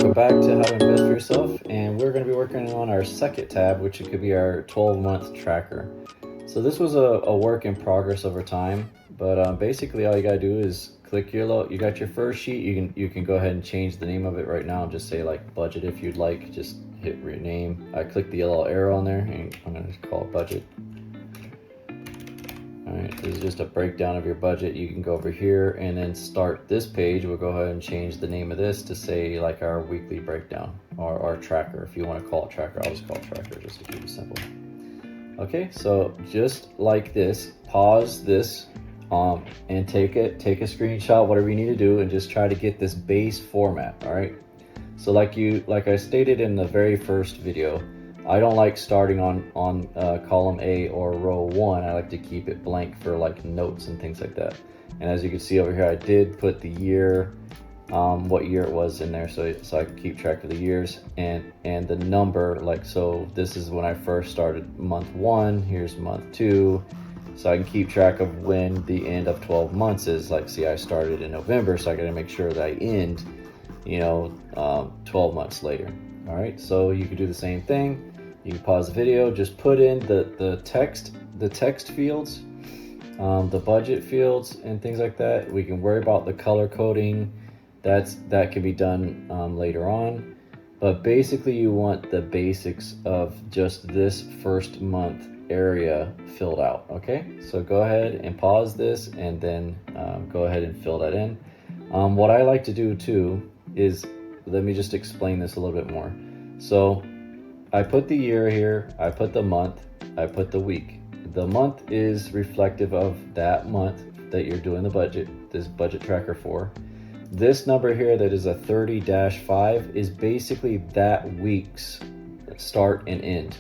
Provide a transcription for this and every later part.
welcome back to How to Invest for Yourself, and we're going to be working on our second tab, which could be our 12-month tracker. So this was a work in progress over time, but basically all you gotta do is click you got your first sheet. You can go ahead and change the name of it right now and just say like budget if you'd like. Just hit rename. I click the yellow arrow on there and I'm gonna call it budget. Alright, this is just a breakdown of your budget. You can go over here and then start this page. We'll go ahead and change the name of this to say like our weekly breakdown or our tracker. If you want to call it tracker, I'll just call it tracker just to keep it simple. Okay, so just like this, pause this and take a screenshot, whatever you need to do, and just try to get this base format. All right, so like I stated in the very first video, I don't like starting on column A or row 1. I like to keep it blank for like notes and things like that. And as you can see over here, I did put the year, what year it was in there, so I can keep track of the years and the number. Like, so this is when I first started month 1, here's month 2, so I can keep track of when the end of 12 months is. Like, see, I started in November, so I gotta make sure that I end 12 months later. All right, so you can do the same thing. You can pause the video, just put in the text fields, the budget fields and things like that. We can worry about the color coding. That can be done later on, but basically you want the basics of just this first month area filled out. Okay, so go ahead and pause this and then go ahead and fill that in. What I like to do too is, let me just explain this a little bit more. So I put the year here, I put the month, I put the week. The month is reflective of that month that you're doing this budget tracker for. This number here that is a 30-5 is basically that week's start and end.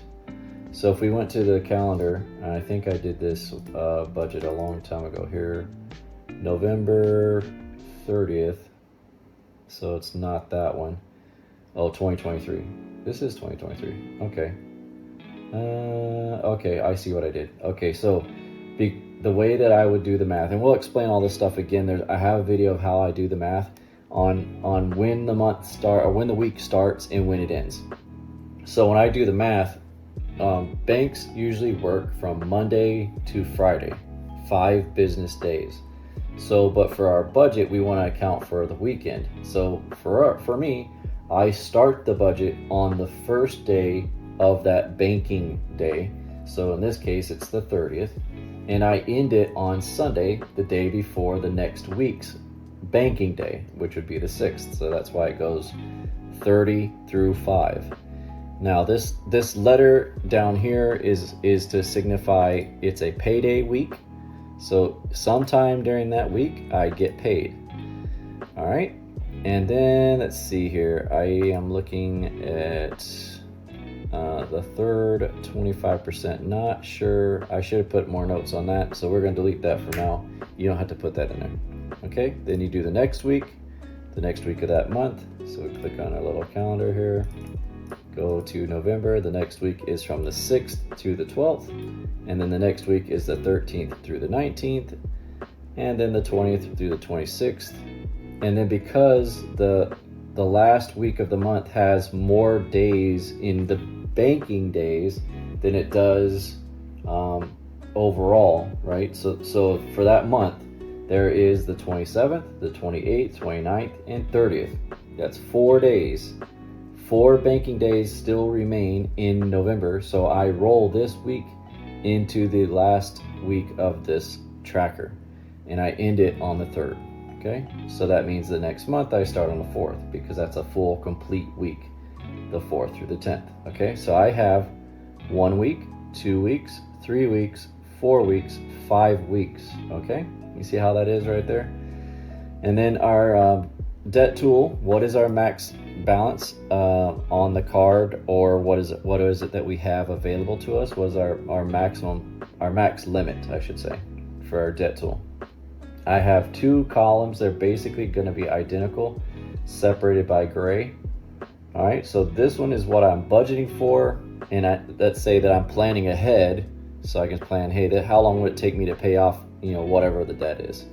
So if we went to the calendar, I think I did this budget a long time ago here, November 30th, so it's not that one. Oh, 2023. This is 2023. Okay. Okay, I see what I did. Okay, so the way that I would do the math, and we'll explain all this stuff again. I have a video of how I do the math on when the month start or when the week starts and when it ends. So when I do the math, banks usually work from Monday to Friday, 5 business days. So, but for our budget, we want to account for the weekend. So for me, I start the budget on the first day of that banking day. So in this case, it's the 30th, and I end it on Sunday, the day before the next week's banking day, which would be the 6th. So that's why it goes 30 through 5. Now this letter down here is to signify it's a payday week. So sometime during that week, I get paid. All right. And then let's see here. I am looking at the third 25%. Not sure. I should have put more notes on that. So we're going to delete that for now. You don't have to put that in there. Okay. Then you do the next week of that month. So we click on our little calendar here. Go to November. The next week is from the 6th to the 12th. And then the next week is the 13th through the 19th. And then the 20th through the 26th. And then because the last week of the month has more days in the banking days than it does overall, right? So for that month, there is the 27th, the 28th, 29th, and 30th. That's 4 days. 4 banking days still remain in November. So I roll this week into the last week of this tracker, and I end it on the 3rd. Okay, so that means the next month I start on the 4th because that's a full complete week, the 4th through the 10th. Okay, so I have 1 week, 2 weeks, 3 weeks, 4 weeks, 5 weeks. Okay, you see how that is right there? And then our debt tool, what is our max balance on the card, or what is it that we have available to us? Was our max limit, I should say, for our debt tool. I have 2 columns. They're basically going to be identical, separated by gray. All right, so this one is what I'm budgeting for, and let's say that I'm planning ahead, so I can plan, hey, how long would it take me to pay off, whatever the debt is.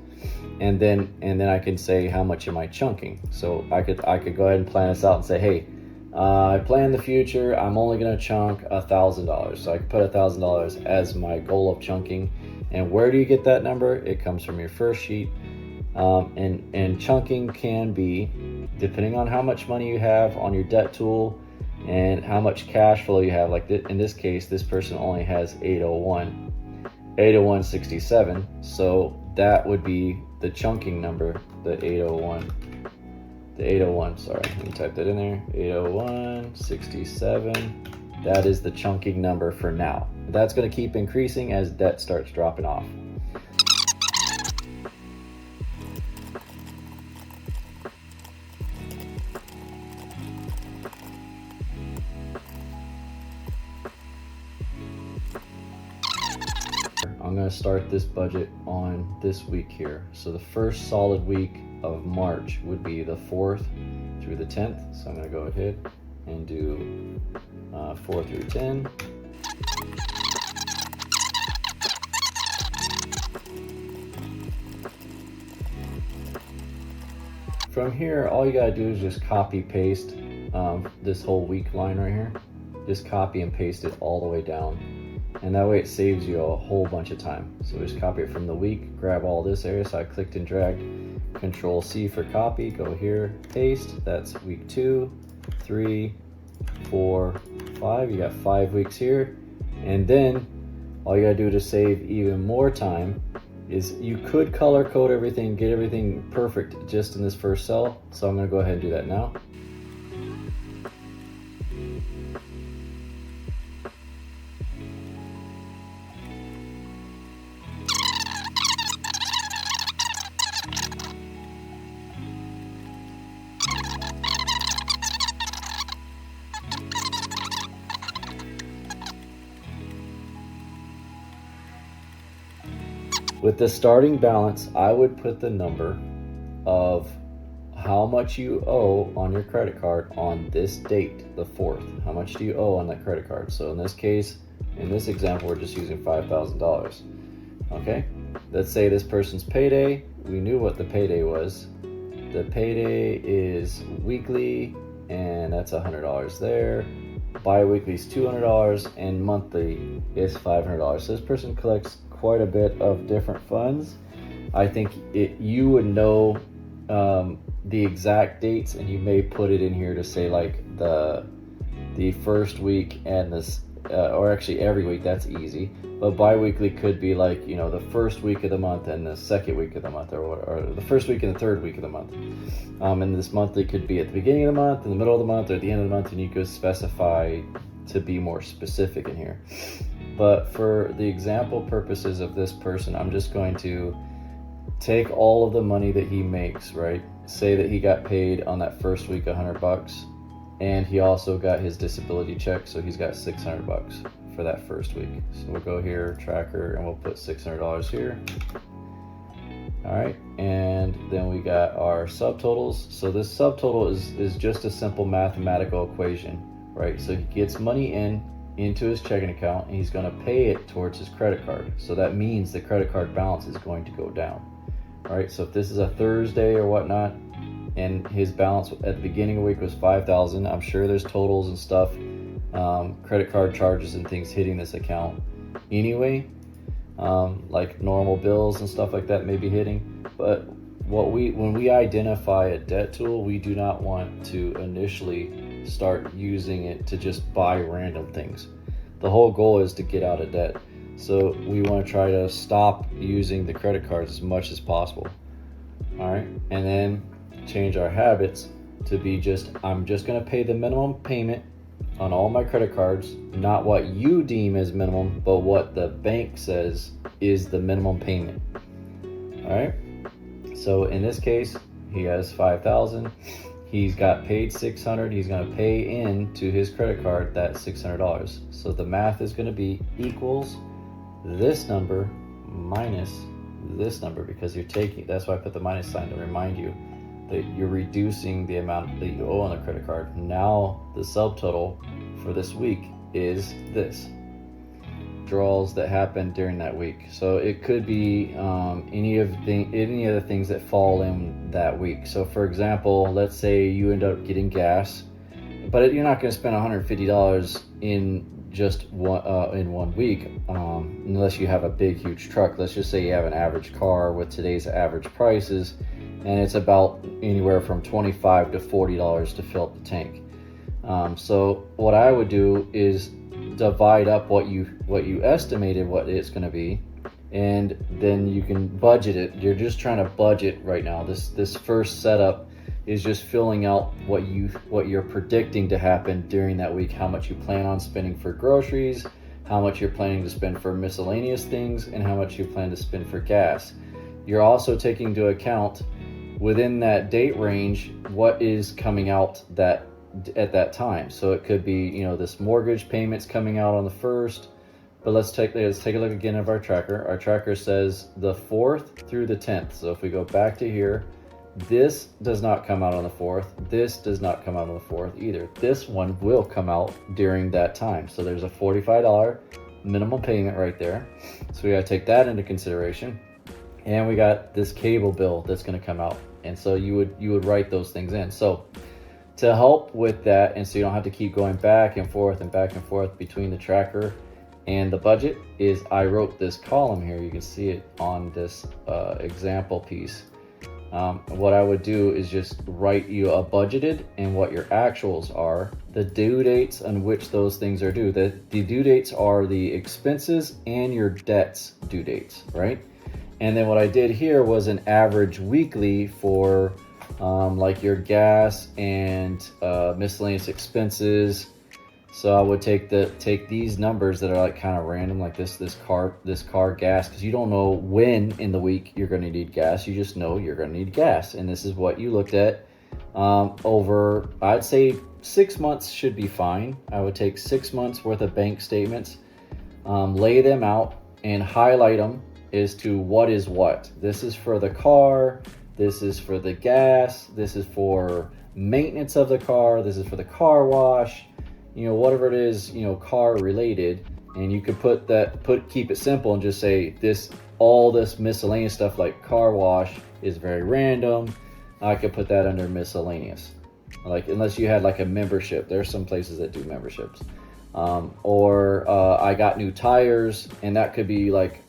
And then I can say how much am I chunking. So I could go ahead and plan this out and say, hey, I plan the future, I'm only going to chunk $1,000. So I can put $1,000 as my goal of chunking. And where do you get that number? It comes from your first sheet. And chunking can be, depending on how much money you have on your debt tool and how much cash flow you have. Like in this case, this person only has 801.67. So that would be the chunking number, the 801, sorry, let me type that in there, 801.67. That is the chunking number for now. That's going to keep increasing as debt starts dropping off. I'm going to start this budget on this week here. So the first solid week of March would be the 4th through the 10th. So I'm going to go ahead and do 4 through 10. From here, all you got to do is just copy paste this whole week line right here. Just copy and paste it all the way down. And that way it saves you a whole bunch of time. So just copy it from the week, grab all this area. So I clicked and dragged, Control C for copy, go here, paste. That's week 2, 3, 4, 5. You got 5 weeks here. And then all you gotta do to save even more time is you could color code everything, get everything perfect just in this first cell. So I'm gonna go ahead and do that now. With the starting balance, I would put the number of how much you owe on your credit card on this date, the 4th. How much do you owe on that credit card? So in this case, in this example, we're just using $5,000. Okay, let's say this person's payday. We knew what the payday was. The payday is weekly, and that's $100 there. Bi-weekly is $200, and monthly is $500. So this person collects quite a bit of different funds. I think you would know the exact dates, and you may put it in here to say like the first week and this or actually every week. That's easy. But bi-weekly could be like, you know, the first week of the month and the second week of the month, or the first week and the third week of the month. And this monthly could be at the beginning of the month, in the middle of the month, or at the end of the month, and you could specify to be more specific in here. But for the example purposes of this person, I'm just going to take all of the money that he makes, right? Say that he got paid on that first week $100, and he also got his disability check, so he's got $600 for that first week. So we'll go here, tracker, and we'll put $600 here. All right, and then we got our subtotals. So this subtotal is just a simple mathematical equation, right? So he gets money into his checking account, and he's going to pay it towards his credit card. So that means the credit card balance is going to go down. All right, so if this is a Thursday or whatnot, and his balance at the beginning of the week was $5,000, I'm sure there's totals and stuff, credit card charges and things hitting this account anyway, like normal bills and stuff like that may be hitting. But when we identify a debt tool, we do not want to initially start using it to just buy random things. The whole goal is to get out of debt. So we want to try to stop using the credit cards as much as possible. All right, and then change our habits to be I'm just going to pay the minimum payment on all my credit cards, not what you deem as minimum, but what the bank says is the minimum payment. All right, so in this case, he has $5,000. He's got paid $600. He's going to pay into his credit card that $600. So the math is going to be equals this number minus this number, because you're taking, that's why I put the minus sign to remind you that you're reducing the amount that you owe on the credit card. Now the subtotal for this week is this. withdrawals that happen during that week. So it could be any of the things that fall in that week. So for example, let's say you end up getting gas, but you're not going to spend $150 in just one week, unless you have a big huge truck. Let's just say you have an average car with today's average prices, and it's about anywhere from $25 to $40 to fill up the tank. So what I would do is divide up what you estimated what it's going to be, and then you can budget it. You're just trying to budget right now. This first setup is just filling out what you're predicting to happen during that week, how much you plan on spending for groceries, how much you're planning to spend for miscellaneous things, and how much you plan to spend for gas. You're also taking into account within that date range what is coming out at that time. So it could be, this mortgage payment's coming out on the 1st, but let's take a look again of our tracker. Our tracker says the 4th through the 10th. So if we go back to here, this does not come out on the 4th. This does not come out on the 4th either. This one will come out during that time. So there's a $45 minimum payment right there. So we got to take that into consideration. And we got this cable bill that's going to come out. And so you would write those things in. So to help with that, and so you don't have to keep going back and forth between the tracker and the budget, is I wrote this column here. You can see it on this example piece. What I would do is just write you a budgeted and what your actuals are, the due dates on which those things are due. The due dates are the expenses and your debts due dates, right? And then what I did here was an average weekly for like your gas and miscellaneous expenses. So I would take these numbers that are like kind of random, like this car gas, because you don't know when in the week you're going to need gas. You just know you're going to need gas, and this is what you looked at over, I'd say 6 months should be fine. I would take 6 months worth of bank statements, lay them out and highlight them as to what is what. This is for the car, this is for the gas, this is for maintenance of the car, this is for the car wash, whatever it is, car related. And you could keep it simple and just say all this miscellaneous stuff like car wash is very random. I could put that under miscellaneous, like unless you had like a membership. There's some places that do memberships. Or I got new tires, and that could be like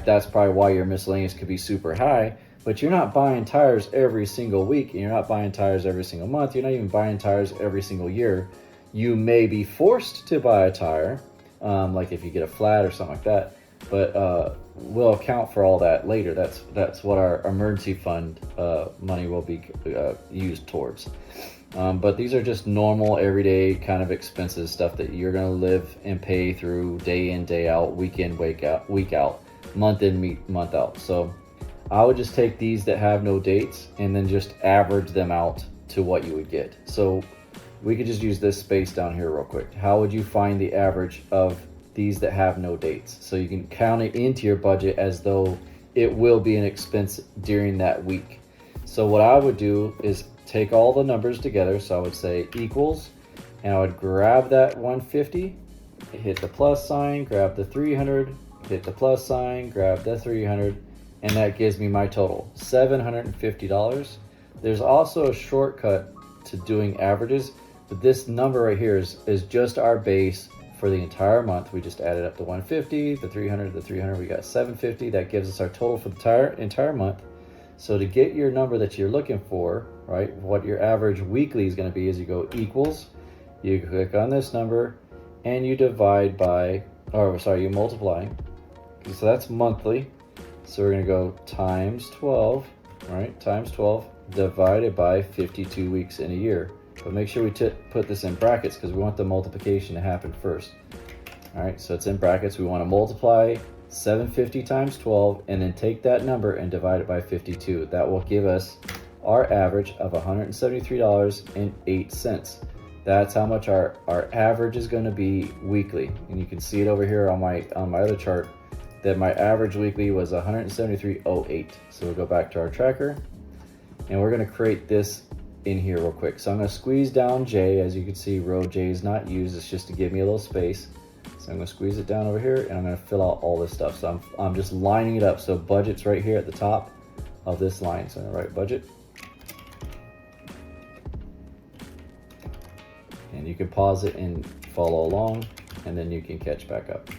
that's probably why your miscellaneous could be super high. But you're not buying tires every single week, and you're not buying tires every single month. You're not even buying tires every single year. You may be forced to buy a tire, like if you get a flat or something like that, but we'll account for all that later. That's what our emergency fund money will be used towards. But these are just normal, everyday kind of expenses, stuff that you're going to live and pay through day in, day out, week in, week out, month in, month out. So I would just take these that have no dates and then just average them out to what you would get. So we could just use this space down here real quick. How would you find the average of these that have no dates? So you can count it into your budget as though it will be an expense during that week. So what I would do is take all the numbers together. So I would say equals, and I would grab that 150, hit the plus sign, grab the 300, hit the plus sign, grab the 300, and that gives me my total, $750. There's also a shortcut to doing averages, but this number right here is just our base for the entire month. We just added up the 150, the 300, the 300, we got 750. That gives us our total for the entire month. So to get your number that you're looking for, right, what your average weekly is going to be, is you go equals, you click on this number, and you divide by, you multiply. So that's monthly. So we're going to go times 12, right, times 12 divided by 52 weeks in a year. But make sure we put this in brackets because we want the multiplication to happen first. All right, so it's in brackets. We want to multiply 750 times 12 and then take that number and divide it by 52. That will give us our average of $173.08. That's how much our average is going to be weekly. And you can see it over here on my other chart that my average weekly was $173.08. So we'll go back to our tracker and we're going to create this in here real quick. So I'm going to squeeze down J. As you can see, row J is not used. It's just to give me a little space. So I'm gonna squeeze it down over here and I'm gonna fill out all this stuff. So I'm just lining it up. So budget's right here at the top of this line. So I'm gonna write budget. And you can pause it and follow along, and then you can catch back up.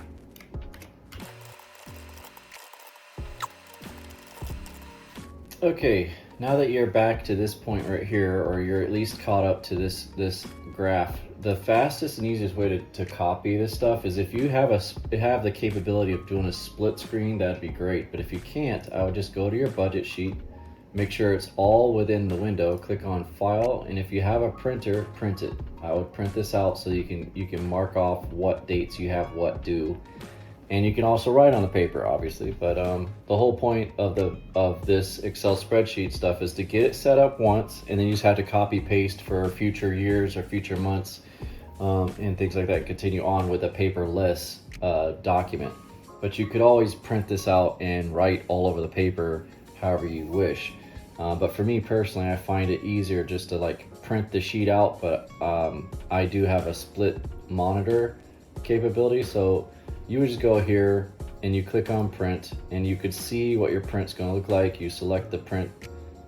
Okay, now that you're back to this point right here, or you're at least caught up to this graph, the fastest and easiest way to copy this stuff is if you have the capability of doing a split screen, that'd be great. But if you can't, I would just go to your budget sheet, make sure it's all within the window, click on File, and if you have a printer, print it. I would print this out so you can mark off what dates you have what due. And you can also write on the paper, obviously, but the whole point of this Excel spreadsheet stuff is to get it set up once, and then you just have to copy paste for future years or future months and things like that. Continue on with a paperless document, but you could always print this out and write all over the paper however you wish. But for me personally, I find it easier just to like print the sheet out, but I do have a split monitor capability, so you would just go here and you click on print, and you could see what your print's going to look like. You select the print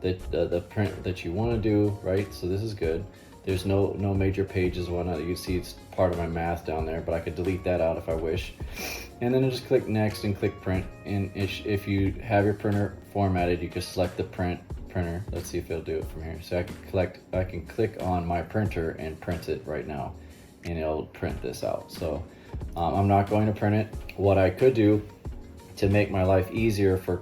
the print that you want to do, right? So this is good. There's no major pages or whatnot. You can see it's part of my math down there, but I could delete that out if I wish. And then I just click next and click print. And if you have your printer formatted, you can select the printer. Let's see if it'll do it from here. So I can click on my printer and print it right now, and it'll print this out. So I'm not going to print it. What I could do to make my life easier for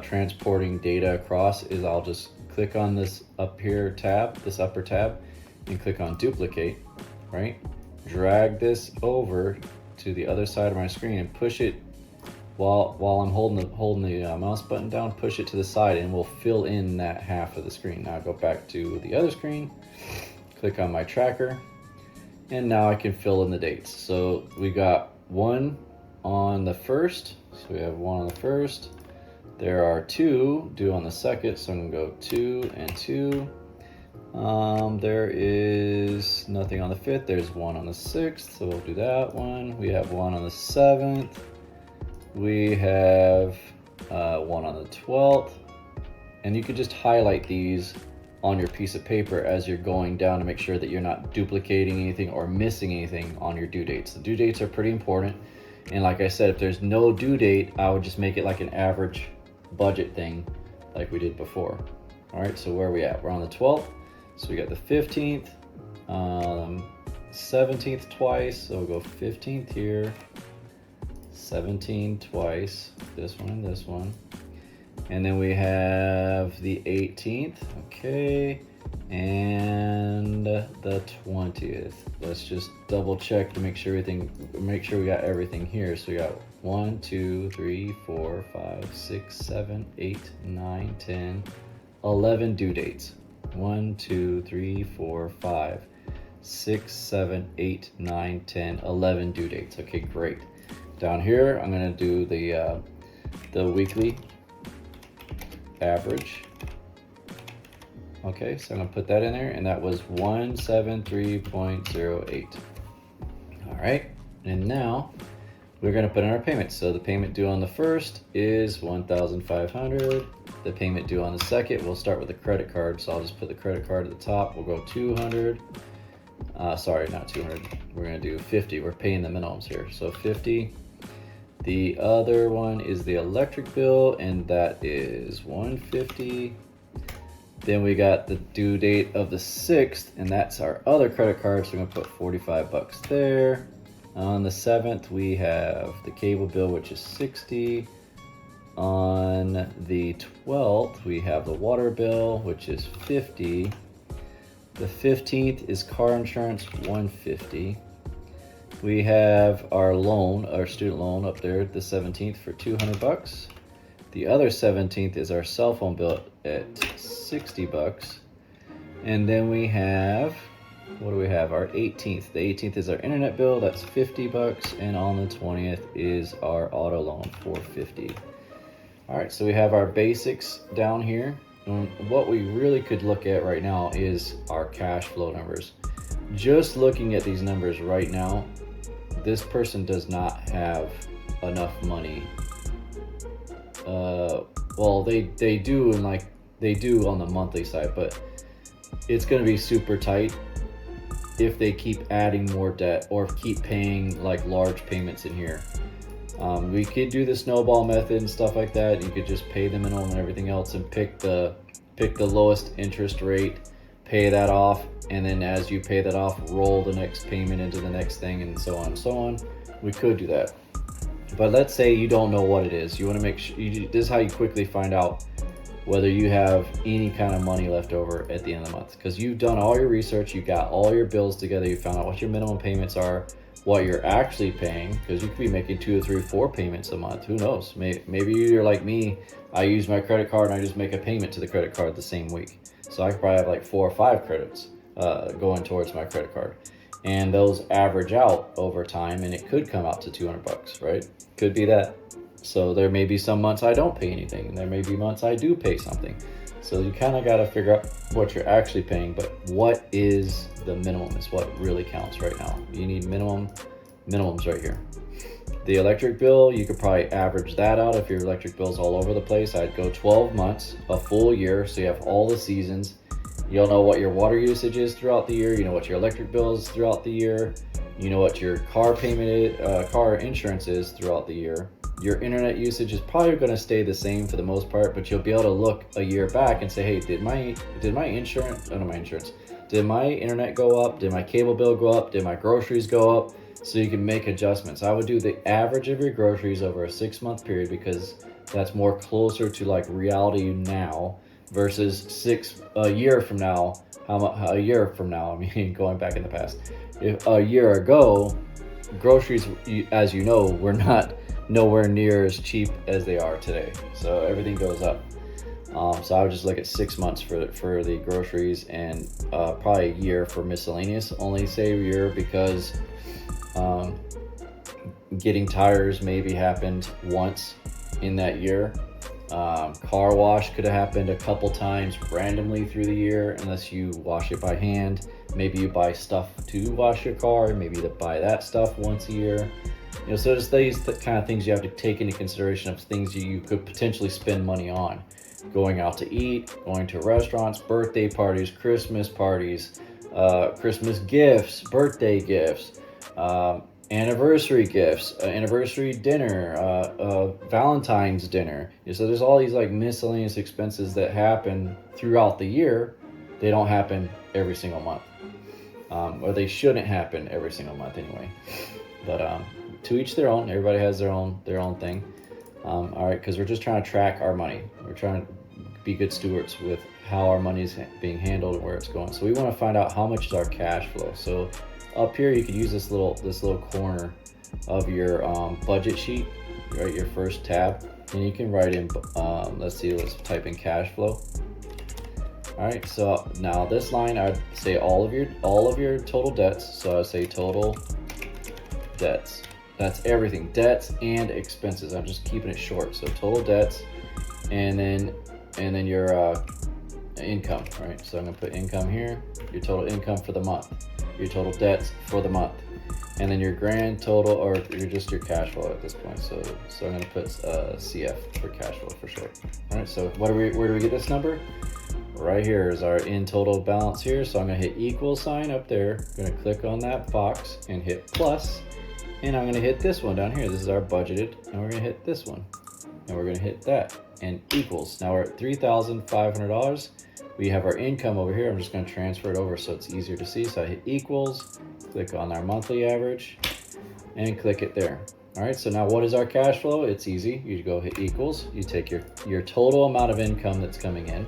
transporting data across is I'll just click on this up here tab, this upper tab, and click on duplicate, right? Drag this over to the other side of my screen and push it while I'm holding the mouse button down, push it to the side, and we'll fill in that half of the screen. Now go back to the other screen, click on my tracker, and now I can fill in the dates. So we got one on the 1st, so we have one on the 1st. There are two due on the 2nd, so I'm gonna go 2 and 2. There is nothing on the 5th. There's one on the 6th, so we'll do that one. We have one on the 7th. We have one on the 12th. And you could just highlight these on your piece of paper as you're going down to make sure that you're not duplicating anything or missing anything on your due dates. The due dates are pretty important. And like I said, if there's no due date, I would just make it like an average budget thing like we did before. All right, so where are we at? We're on the 12th. So we got the 15th, 17th twice. So we'll go 15th here, 17 twice, this one and this one. And then we have the 18th, okay, and the 20th. Let's just double check to make sure we got everything here. So we got 1, 2, 3, 4, 5, 6, 7, 8, 9, 10, 11 due dates. 1, 2, 3, 4, 5, 6, 7, 8, 9, 10, 11 due dates. Okay, great. Down here, I'm gonna do the weekly average. Okay, so I'm gonna put that in there, and that was 173.08. All right, and now we're gonna put in our payment. So the payment due on the 1st is 1,500. The payment due on the 2nd, we'll start with the credit card. So I'll just put the credit card at the top. We'll go 200. Sorry, not 200. We're gonna do 50. We're paying the minimums here. So 50. The other one is the electric bill, and that is 150. Then we got the due date of the 6th, and that's our other credit card. So we're gonna put 45 bucks there. On the 7th, we have the cable bill, which is 60. On the 12th, we have the water bill, which is 50. The 15th is car insurance, 150. We have our loan, our student loan up there at the 17th for 200 bucks. The other 17th is our cell phone bill at 60 bucks. And then we have, what do we have? Our 18th. The 18th is our internet bill, that's 50 bucks. And on the 20th is our auto loan for 50. All right, so we have our basics down here. And what we really could look at right now is our cash flow numbers. Just looking at these numbers right now, this person does not have enough money. Well, they do, and like they do on the monthly side, but it's going to be super tight if they keep adding more debt or keep paying like large payments in here. We could do the snowball method and stuff like that. You could just pay the minimum and everything else and pick the lowest interest rate, pay that off, and then as you pay that off, roll the next payment into the next thing, and so on and so on. We could do that. But let's say you don't know what it is. You want to make sure, this is how you quickly find out whether you have any kind of money left over at the end of the month, because you've done all your research, you got all your bills together, you found out what your minimum payments are, what you're actually paying, because you could be making 2 or 3 or 4 payments a month. Who knows? Maybe you're like me. I use my credit card and I just make a payment to the credit card the same week. So I could probably have like 4 or 5 credits going towards my credit card, and those average out over time, and it could come out to $200, right? Could be that. So there may be some months I don't pay anything, and there may be months I do pay something. So you kind of got to figure out what you're actually paying, but what is the minimum is what really counts right now. You need minimums right here. The electric bill, you could probably average that out. If your electric bill's all over the place, I'd go 12 months, a full year, so you have all the seasons. You'll know what your water usage is throughout the year. You know what your electric bill is throughout the year. You know what your car payment is, car insurance is throughout the year. Your internet usage is probably going to stay the same for the most part, but you'll be able to look a year back and say, hey, did my internet go up? Did my cable bill go up? Did my groceries go up? So you can make adjustments. I would do the average of your groceries over a 6-month period, because that's more closer to like reality now versus a year from now. A year from now, I mean, going back in the past. If a year ago, groceries, as you know, were not nowhere near as cheap as they are today. So everything goes up. So I would just look at 6 months for the groceries, and probably a year for miscellaneous. Only say a year because getting tires maybe happened once in that year. Car wash could have happened a couple times randomly through the year, unless you wash it by hand. Maybe you buy stuff to wash your car, maybe you buy that stuff once a year. You know, so there's these kind of things you have to take into consideration of things you could potentially spend money on. Going out to eat, going to restaurants, birthday parties, Christmas gifts, birthday gifts, anniversary gifts, anniversary dinner, Valentine's dinner. So there's all these like miscellaneous expenses that happen throughout the year. They don't happen every single month, or they shouldn't happen every single month anyway. But to each their own. Everybody has their own thing. All right, because we're just trying to track our money. We're trying to be good stewards with how our money is being handled and where it's going. So we want to find out how much is our cash flow. So up here, you could use this little corner of your budget sheet, right? Your first tab, and you can write in. Let's type in cash flow. All right. So now this line, I'd say all of your total debts. So I'd say total debts. That's everything, debts and expenses. I'm just keeping it short. So total debts, and then your income, right? So I'm gonna put income here, your total income for the month, your total debts for the month, and then your grand total, or your cash flow at this point. So I'm gonna put CF for cash flow for short. All right. So where do we get this number? Right here is our in total balance here. So I'm gonna hit equal sign up there. I'm gonna click on that box and hit plus. And I'm gonna hit this one down here. This is our budgeted, and we're gonna hit this one, and we're gonna hit that, and equals. Now we're at $3,500. We have our income over here. I'm just gonna transfer it over so it's easier to see. So I hit equals, click on our monthly average, and click it there. All right, so now what is our cash flow? It's easy. You go hit equals, you take your total amount of income that's coming in,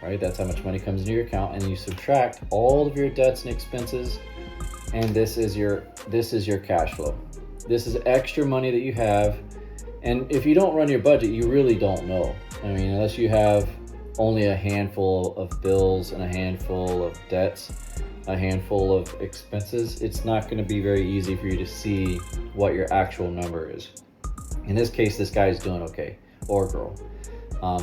right? That's how much money comes into your account, and you subtract all of your debts and expenses, and this is your cash flow. This is extra money that you have. And if you don't run your budget, you really don't know. I mean, unless you have only a handful of bills and a handful of debts, a handful of expenses, it's not going to be very easy for you to see what your actual number is. In this case, this guy is doing okay, or girl.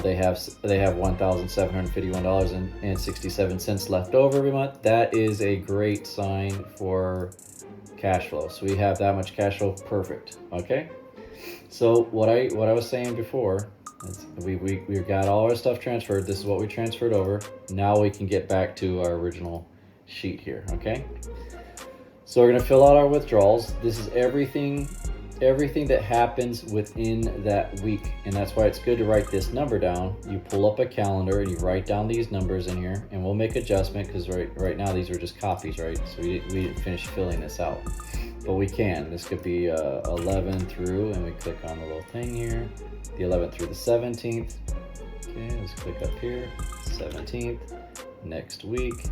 They have $1,751.67 left over every month. That is a great sign for cash flow. So we have that much cash flow, perfect, okay? So what I was saying before, is we got all our stuff transferred. This is what we transferred over. Now we can get back to our original sheet here, okay? So we're gonna fill out our withdrawals. This is everything that happens within that week, and that's why it's good to write this number down. You pull up a calendar and you write down these numbers in here, and we'll make adjustment because right now these are just copies, right? So we didn't finish filling this out, but we can. This could be 11 through, and we click on the little thing here, the 11th through the 17th. Okay, let's click up here, 17th. Next week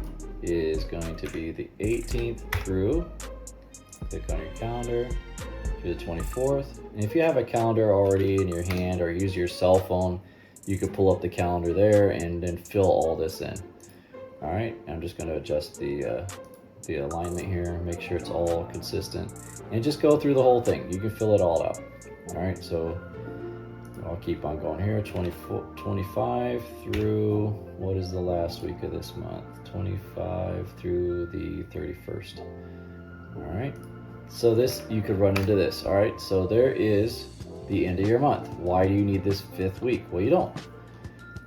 is going to be the 18th through, click on your calendar, to the 24th. And if you have a calendar already in your hand or use your cell phone, you could pull up the calendar there and then fill all this in. All right, I'm just going to adjust the alignment here, make sure it's all consistent, and just go through the whole thing. You can fill it all out. All right, so I'll keep on going here. 25 through, what is the last week of this month? 25 through the 31st. All right. So this, you could run into this, all right? So there is the end of your month. Why do you need this 5th week? Well, you don't.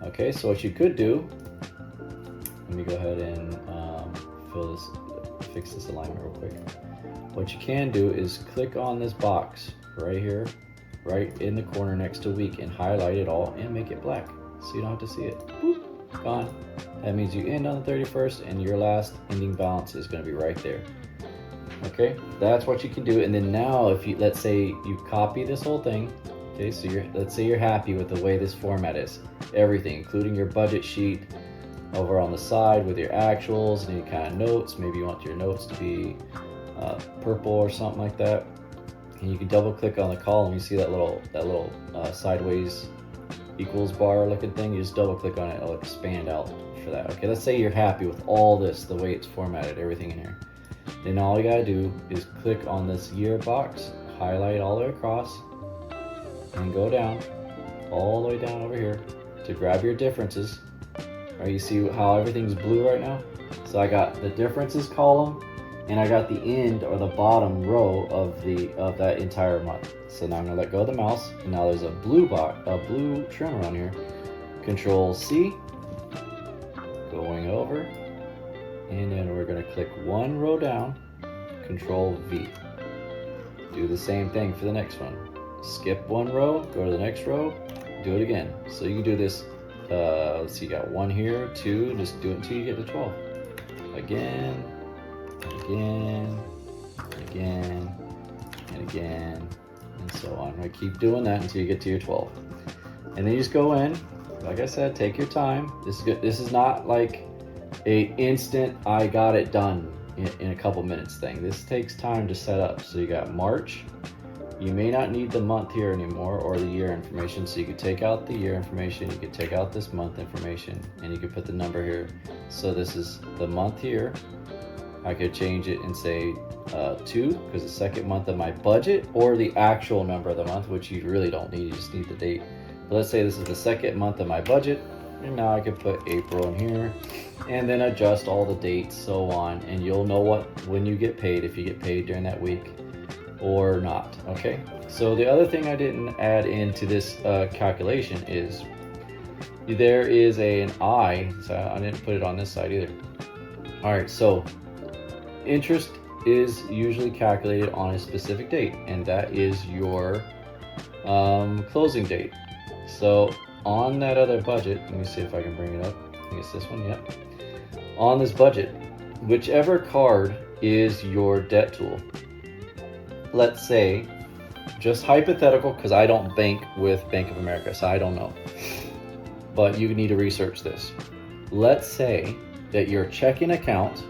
Okay, so what you could do, let me go ahead and fix this alignment real quick. What you can do is click on this box right here, right in the corner next to week, and highlight it all and make it black so you don't have to see it. Boop, gone. That means you end on the 31st and your last ending balance is going to be right there. Okay, that's what you can do. And then now, if you, let's say you copy this whole thing, okay, so let's say you're happy with the way this format is, everything, including your budget sheet over on the side with your actuals and any kind of notes. Maybe you want your notes to be purple or something like that. And you can double click on the column. You see that little sideways equals bar looking thing. You just double click on it, it'll expand out for that. Okay, let's say you're happy with all this, the way it's formatted, everything in here. Then all you gotta do is click on this year box, highlight all the way across, and go down, all the way down over here to grab your differences. All right, you see how everything's blue right now? So I got the differences column, and I got the end or the bottom row of that entire month. So now I'm gonna let go of the mouse, and now there's a blue trimmer on here. Control C, going over. And then we're going to click one row down, Control V. Do the same thing for the next one. Skip one row, go to the next row, do it again. So you can do this, let's see, you got 1 here, 2, just do it until you get to 12. Again, again, again, and again, and so on. Right? Keep doing that until you get to your 12. And then you just go in, like I said, take your time. This is good. This is not like a instant I got it done in a couple minutes thing. This takes time to set up. So you got March. You may not need the month here anymore or the year information, so you could take out the year information, you could take out this month information, and you could put the number here. So this is the month here. I could change it and say 2, because the second month of my budget, or the actual number of the month, which you really don't need, you just need the date. But let's say this is the second month of my budget, and now I can put April in here, and then adjust all the dates, so on, and you'll know when you get paid, if you get paid during that week or not. Okay, so the other thing I didn't add into this calculation is there is an I, so I didn't put it on this side either. All right, so interest is usually calculated on a specific date, and that is your closing date. So on that other budget, let me see if I can bring it up. I think it's this one, yep. On this budget, whichever card is your debt tool. Let's say, just hypothetical, because I don't bank with Bank of America, so I don't know. But you need to research this. Let's say that your checking account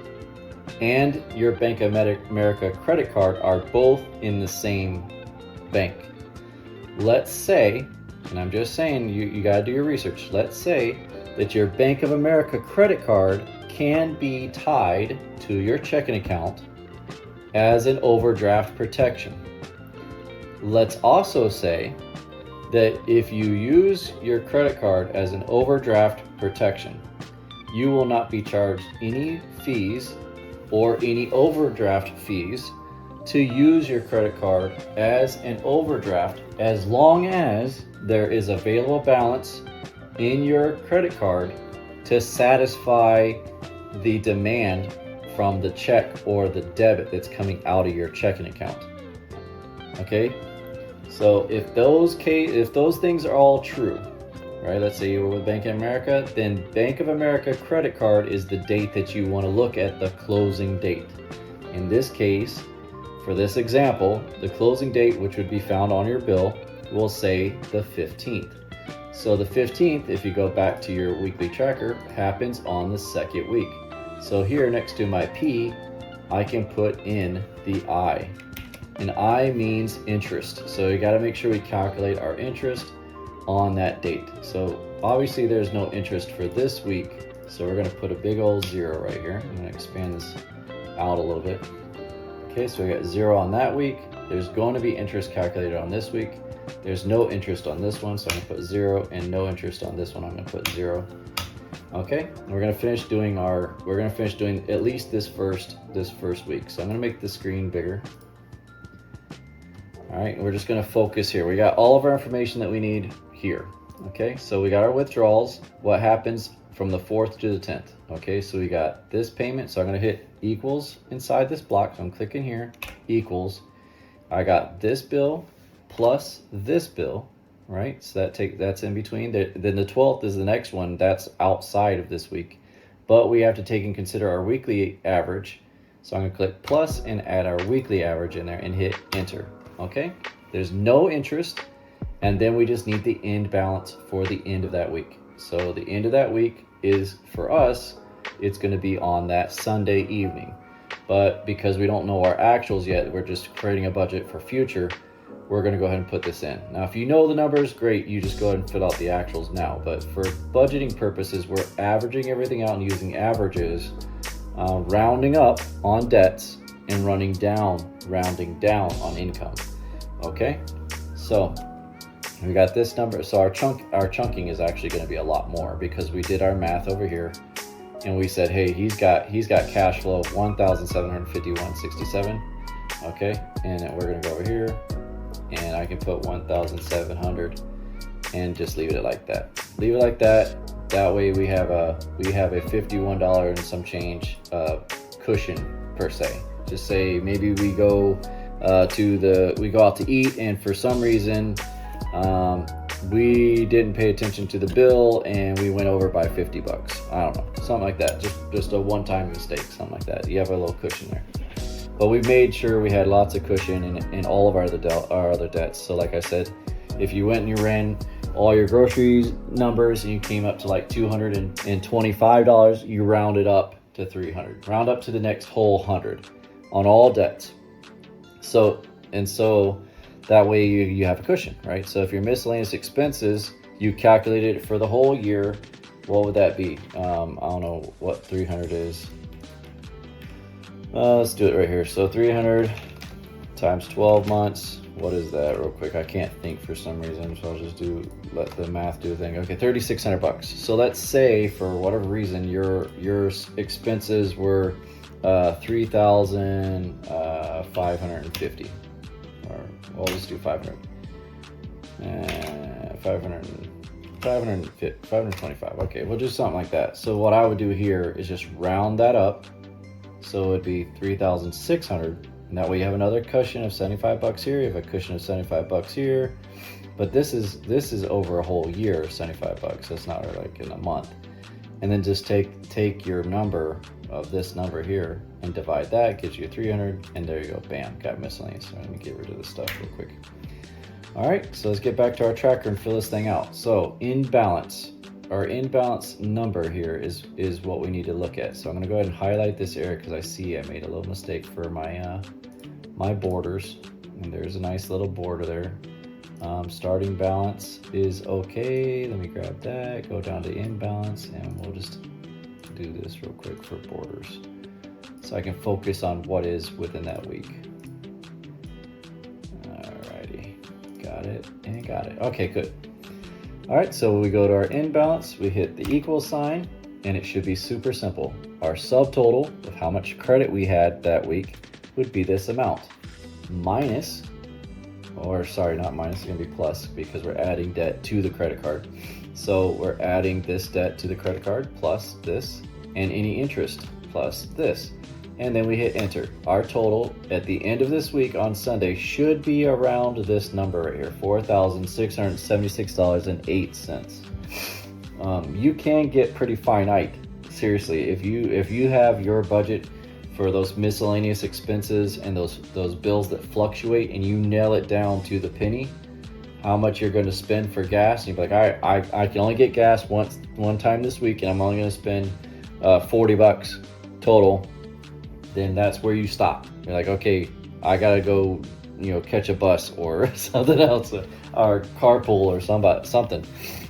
and your Bank of America credit card are both in the same bank. Let's say, and I'm just saying, you gotta do your research. Let's say that your Bank of America credit card can be tied to your checking account as an overdraft protection. Let's also say that if you use your credit card as an overdraft protection, you will not be charged any fees or any overdraft fees to use your credit card as an overdraft as long as there is available balance in your credit card to satisfy the demand from the check or the debit that's coming out of your checking account. Okay, so if those things are all true, right? Let's say you were with Bank of America, then Bank of America credit card is the date that you want to look at, the closing date. In this case, for this example, the closing date, which would be found on your bill, will say the 15th. So the 15th, if you go back to your weekly tracker, happens on the second week. So here next to my P, I can put in the I. And I means interest. So you got to make sure we calculate our interest on that date. So obviously there's no interest for this week. So we're going to put a big old 0 right here. I'm going to expand this out a little bit. Okay, so we got 0 on that week. There's going to be interest calculated on this week. There's no interest on this one, so I'm going to put 0, and no interest on this one. I'm going to put 0. Okay, we're going to finish doing at least this first week. So I'm going to make the screen bigger. All right, we're just going to focus here. We got all of our information that we need here. Okay, so we got our withdrawals. What happens from the 4th to the 10th? Okay, so we got this payment. So I'm going to hit equals inside this block. So I'm clicking here, equals. I got this bill plus this bill, right? So that's in between. Then the 12th is the next one. That's outside of this week. But we have to take and consider our weekly average. So I'm going to click plus and add our weekly average in there and hit enter. Okay, there's no interest, and then we just need the end balance for the end of that week. So the end of that week is, for us, it's going to be on that Sunday evening. But because we don't know our actuals yet, we're just creating a budget for future, we're going to go ahead and put this in. Now, if you know the numbers, great, you just go ahead and fill out the actuals now. But for budgeting purposes, we're averaging everything out and using averages, rounding up on debts, and rounding down on income. Okay, so we got this number. So our chunking is actually going to be a lot more because we did our math over here, and we said, hey, he's got cash flow of $1,751.67. Okay, and then we're going to go over here, and I can put 1,700 and just leave it like that. Leave it like that. That way we have a $51 and some change cushion per se. Just say maybe we go out to eat, and for some reason we didn't pay attention to the bill and we went over by $50. I don't know, something like that. Just a one-time mistake, something like that. You have a little cushion there. But we made sure we had lots of cushion in all of our other debts. So like I said, if you went and you ran all your groceries numbers and you came up to like $225, you rounded up to 300. Round up to the next whole 100 on all debts. So that way you have a cushion, right? So if your miscellaneous expenses, you calculated it for the whole year, what would that be? I don't know what 300 is. Let's do it right here. So 300 times 12 months. What is that real quick? I can't think for some reason, so I'll just let the math do the thing. Okay, $3,600. So let's say for whatever reason your expenses were 3,550, or well, let's do 500. 525. Okay, we'll do something like that. So what I would do here is just round that up. So it'd be 3,600. And that way you have another cushion of $75 here. You have a cushion of $75 here. But this is over a whole year of $75. That's not like in a month. And then just take your number of this number here and divide that, gives you 300, and there you go, bam, got miscellaneous. So let me get rid of this stuff real quick. All right, so let's get back to our tracker and fill this thing out. So in balance, our in balance number here is what we need to look at. So I'm gonna go ahead and highlight this area because I see I made a little mistake for my my borders, and there's a nice little border there. Starting balance is okay. Let me grab that, go down to in balance, and we'll just do this real quick for borders so I can focus on what is within that week. Alrighty, got it and got it. Okay, good. All right, so we go to our in balance, we hit the equal sign, and it should be super simple. Our subtotal of how much credit we had that week would be this amount. minus, or sorry, not minus, it's gonna be plus because we're adding debt to the credit card. So we're adding this debt to the credit card plus this, and any interest plus this. And then we hit enter. Our total at the end of this week on Sunday should be around this number right here, $4,676.08. You can get pretty finite, seriously. If you have your budget for those miscellaneous expenses and those bills that fluctuate, and you nail it down to the penny, how much you're going to spend for gas, and you're like, all right, I can only get gas one time this week, and I'm only going to spend $40 total. Then that's where you stop. You're like, okay, I gotta go, catch a bus or something else, or carpool or something.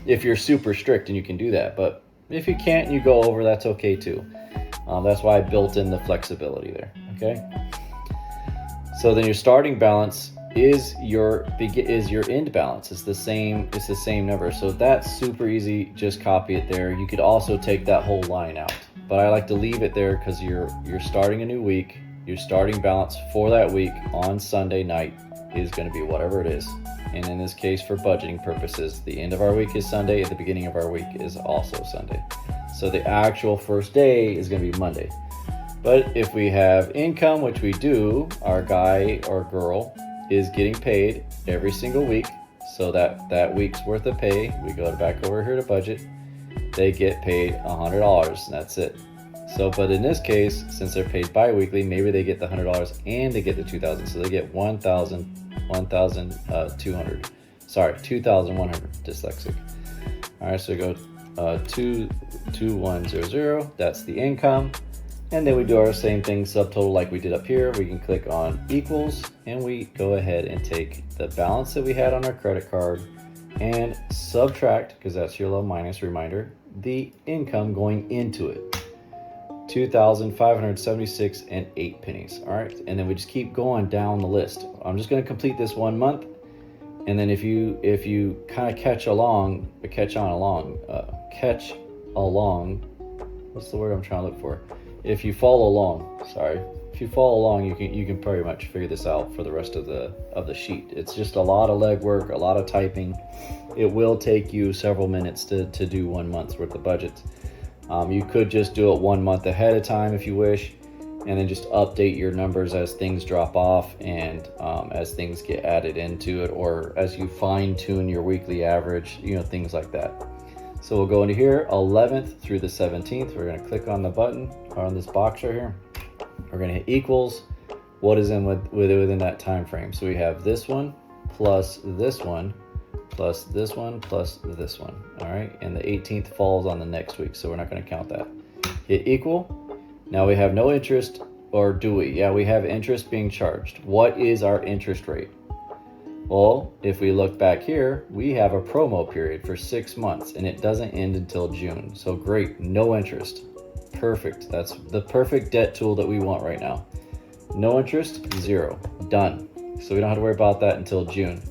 If you're super strict and you can do that, but if you can't and you go over, that's okay too. That's why I built in the flexibility there. Okay. So then your starting balance is your end balance. It's the same number. So that's super easy. Just copy it there. You could also take that whole line out, but I like to leave it there because you're starting a new week. Your starting balance for that week on Sunday night is going to be whatever it is. And in this case, for budgeting purposes, the end of our week is Sunday, and the beginning of our week is also Sunday. So the actual first day is going to be Monday. But if we have income, which we do, our guy or girl is getting paid every single week. So that week's worth of pay, we go back over here to budget. They get paid $100, and that's it. So, but in this case, since they're paid bi-weekly, maybe they get the $100 and they get the $2,000. So they get $2,100. Sorry, $2,100. Dyslexic. All right, so we go 22100. That's the income, and then we do our same thing, subtotal, like we did up here. We can click on equals, and we go ahead and take the balance that we had on our credit card and subtract, because that's your little minus reminder, the income going into it. 2,576 and 8 pennies. All right, and then we just keep going down the list. I'm just going to complete this 1 month, and then if you kind of catch along, what's the word I'm trying to look for? If you follow along, you can pretty much figure this out for the rest of the sheet. It's just a lot of legwork, a lot of typing. It will take you several minutes to do 1 month's worth of budget. You could just do it 1 month ahead of time if you wish, and then just update your numbers as things drop off and as things get added into it, or as you fine tune your weekly average, things like that. So we'll go into here, 11th through the 17th. We're going to click on the button or on this box right here. We're going to hit equals. What is within that time frame? So we have this one plus this one plus this one plus this one. All right, and the 18th falls on the next week, so we're not going to count that. Hit equal. Now we have no interest, or do we? Yeah, we have interest being charged. What is our interest rate? Well, if we look back here, we have a promo period for 6 months, and it doesn't end until June. So great, no interest. Perfect. That's the perfect debt tool that we want right now. No interest, zero. Done. So we don't have to worry about that until June.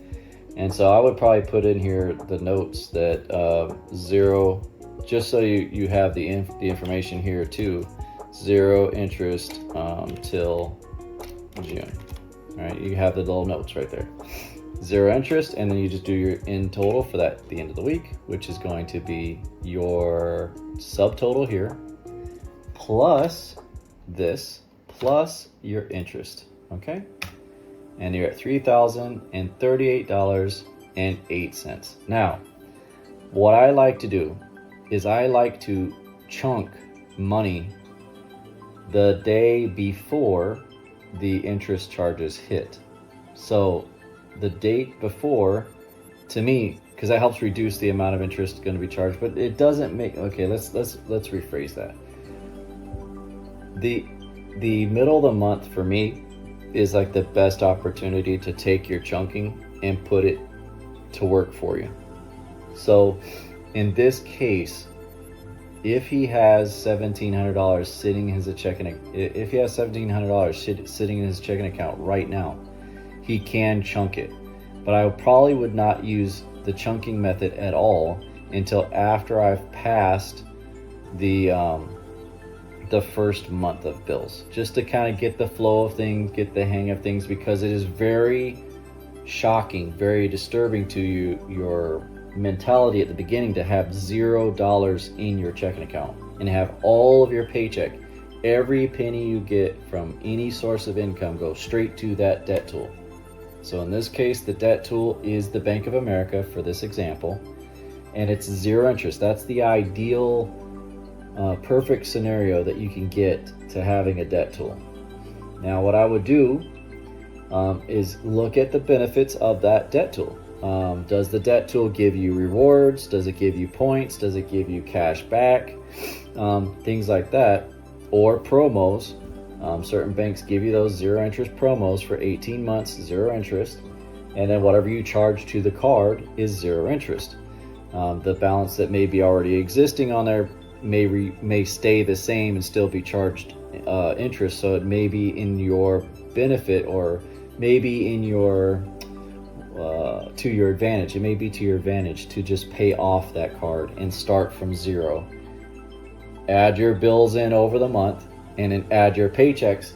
And so I would probably put in here the notes that zero, just so you have the information here too. Zero interest till June. All right, you have the little notes right there. Zero interest, and then you just do your end total for that the end of the week, which is going to be your subtotal here, plus this, plus your interest. Okay, and you're at $3,038.08. Now, what I like to do is I like to chunk money the day before the interest charges hit. So the date before, to me, because that helps reduce the amount of interest going to be charged, but it doesn't make, okay, let's rephrase that. The middle of the month for me is like the best opportunity to take your chunking and put it to work for you. So in this case, if he has $1,700 sitting in his checking, if he has $1,700 sitting in his checking account right now, he can chunk it. But I probably would not use the chunking method at all until after I've passed the the first month of bills, just to kind of get the flow of things, get the hang of things, because it is very shocking, very disturbing to you, your mentality at the beginning, to have $0 in your checking account and have all of your paycheck, every penny you get from any source of income, go straight to that debt tool. So in this case, the debt tool is the Bank of America for this example, and it's 0 interest. That's the ideal perfect scenario that you can get to having a debt tool. Now what I would do is look at the benefits of that debt tool. Does the debt tool give you rewards? Does it give you points? Does it give you cash back? Things like that, or promos. Certain banks give you those 0 interest promos for 18 months, 0 interest, and then whatever you charge to the card is 0 interest. The balance that may be already existing on there may stay the same and still be charged interest, so it may be in your benefit, or maybe in your to your advantage. It may be to your advantage to just pay off that card and start from 0. Add your bills in over the month, and then add your paychecks,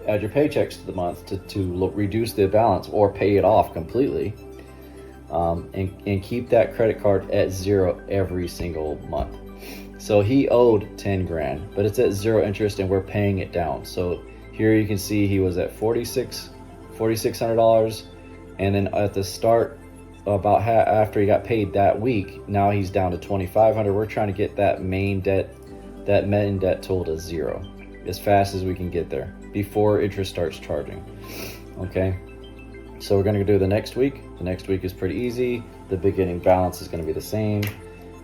add your paychecks to the month to reduce the balance or pay it off completely, and keep that credit card at 0 every single month. So he owed 10 grand, but it's at 0 interest and we're paying it down. So here you can see he was at $4,600, and then at the start, about after he got paid that week, now he's down to $2,500. We're trying to get that main debt tool to 0 as fast as we can get there before interest starts charging. Okay, so we're going to do the next week. The next week is pretty easy. The beginning balance is going to be the same.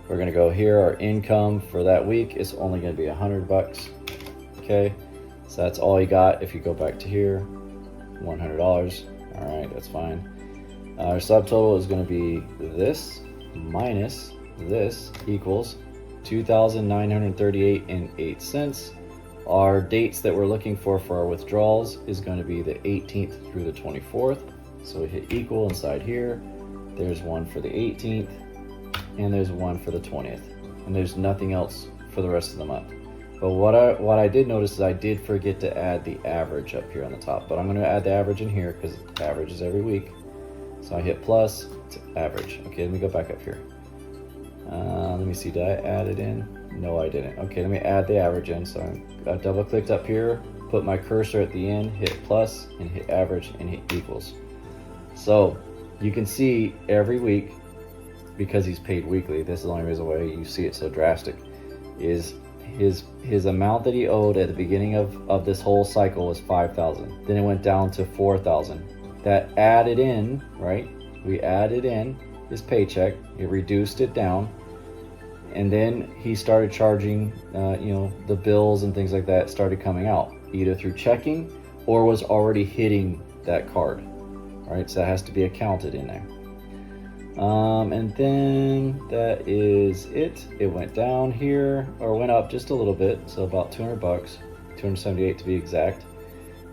We're going to go here. Our income for that week is only going to be $100. Okay, so that's all you got. If you go back to here, $100. All right, that's fine. Our subtotal is going to be this minus this equals $2,938.08. Our dates that we're looking for our withdrawals is going to be the 18th through the 24th. So we hit equal inside here. There's one for the 18th, and there's one for the 20th, and there's nothing else for the rest of the month. But what I did notice is I did forget to add the average up here on the top, but I'm going to add the average in here because average is every week. So I hit plus, it's average. Okay, let me go back up here. Let me see, did I add it in? No, I didn't. Okay, let me add the average in. So I double clicked up here, put my cursor at the end, hit plus, and hit average, and hit equals. So you can see every week, because he's paid weekly, this is the only reason why you see it so drastic, is his amount that he owed at the beginning of this whole cycle was $5,000. Then it went down to $4,000. That added in, right? We added in his paycheck, it reduced it down, and then he started charging, the bills and things like that started coming out, either through checking or was already hitting that card. All right, so that has to be accounted in there. And then that is it. It went down here, or went up just a little bit, so about $200, $278 to be exact.